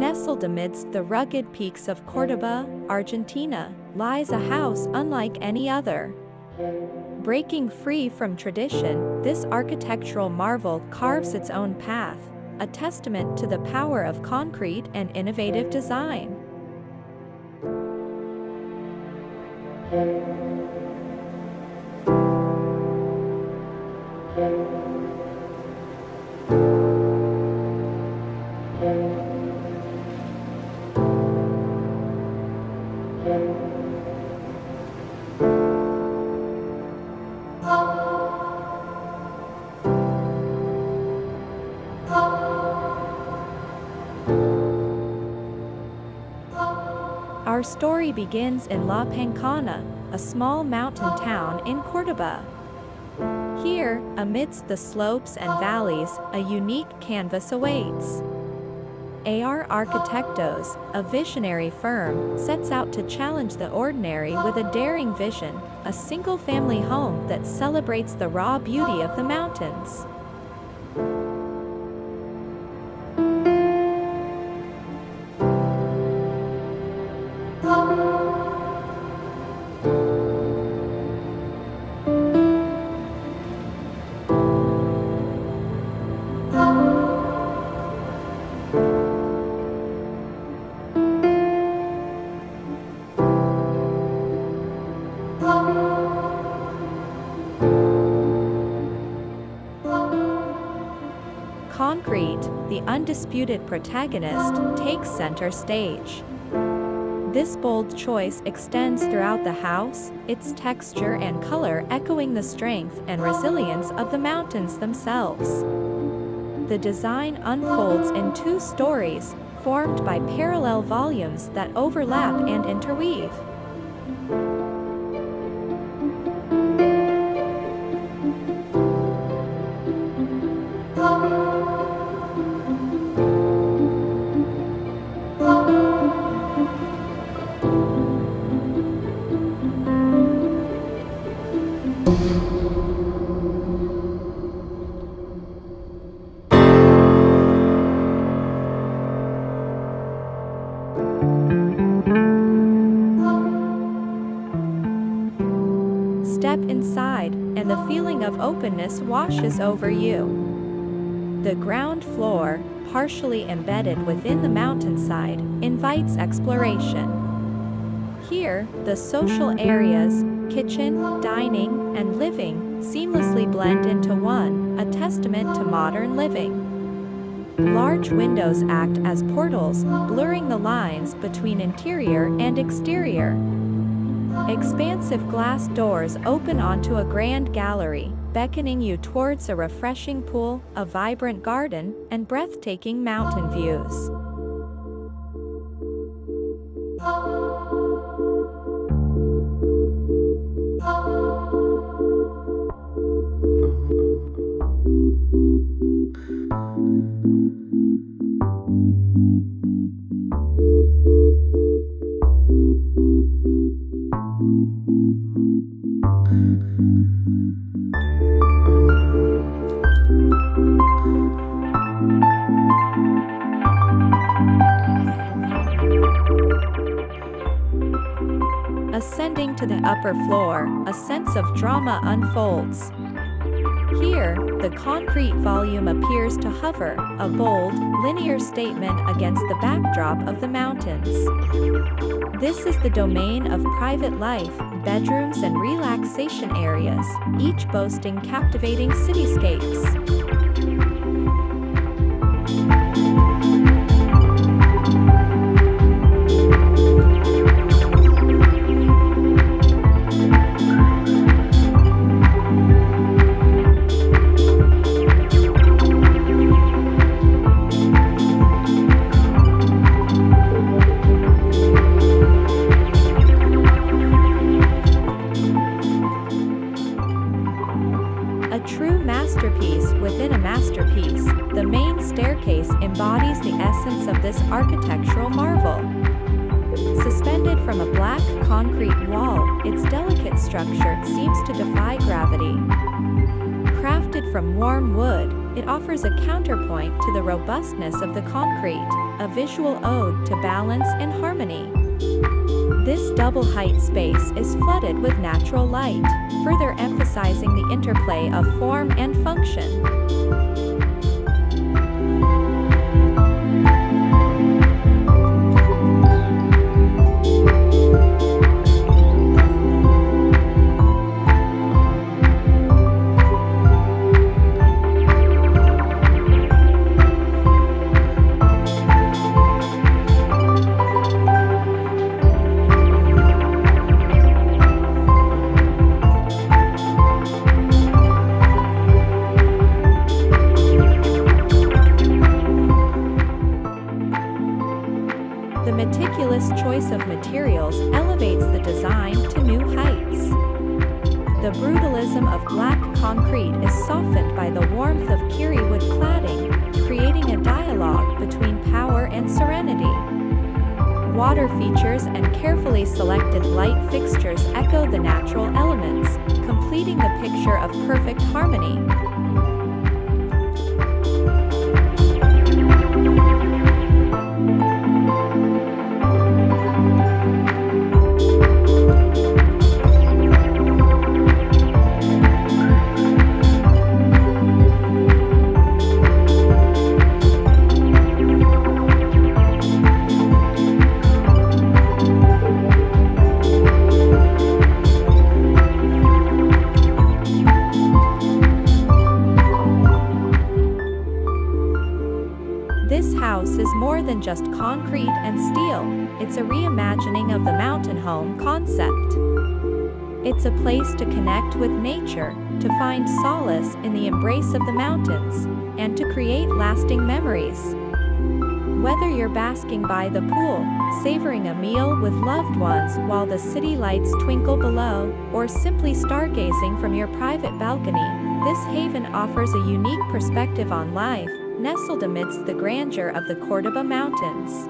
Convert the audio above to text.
Nestled amidst the rugged peaks of Córdoba, Argentina, lies a house unlike any other. Breaking free from tradition, this architectural marvel carves its own path, a testament to the power of concrete and innovative design. Our story begins in La Pankana, a small mountain town in Córdoba. Here, amidst the slopes and valleys, a unique canvas awaits. Arquitectos, a visionary firm, sets out to challenge the ordinary with a daring vision, a single-family home that celebrates the raw beauty of the mountains. Concrete, the undisputed protagonist, takes center stage. This bold choice extends throughout the house, its texture and color echoing the strength and resilience of the mountains themselves. The design unfolds in 2 stories, formed by parallel volumes that overlap and interweave. Step inside, and the feeling of openness washes over you. The ground floor, partially embedded within the mountainside, invites exploration. Here, the social areas, kitchen, dining, and living, seamlessly blend into one, a testament to modern living. Large windows act as portals, blurring the lines between interior and exterior. Expansive glass doors open onto a grand gallery, beckoning you towards a refreshing pool, a vibrant garden, and breathtaking mountain views. Ascending to the upper floor, a sense of drama unfolds. Here, the concrete volume appears to hover, a bold, linear statement against the backdrop of the mountains. This is the domain of private life, bedrooms and relaxation areas, each boasting captivating cityscapes. Masterpiece within a masterpiece, the main staircase embodies the essence of this architectural marvel. Suspended from a black concrete wall, its delicate structure seems to defy gravity. Crafted from warm wood, it offers a counterpoint to the robustness of the concrete, a visual ode to balance and harmony. This double-height space is flooded with natural light, further emphasizing the interplay of form and function. The meticulous choice of materials elevates the design to new heights. The brutalism of black concrete is softened by the warmth of kiri wood cladding, creating a dialogue between power and serenity. Water features and carefully selected light fixtures echo the natural elements, completing the picture of perfect harmony. This house is more than just concrete and steel, it's a reimagining of the mountain home concept. It's a place to connect with nature, to find solace in the embrace of the mountains, and to create lasting memories. Whether you're basking by the pool, savoring a meal with loved ones while the city lights twinkle below, or simply stargazing from your private balcony, this haven offers a unique perspective on life, nestled amidst the grandeur of the Córdoba mountains.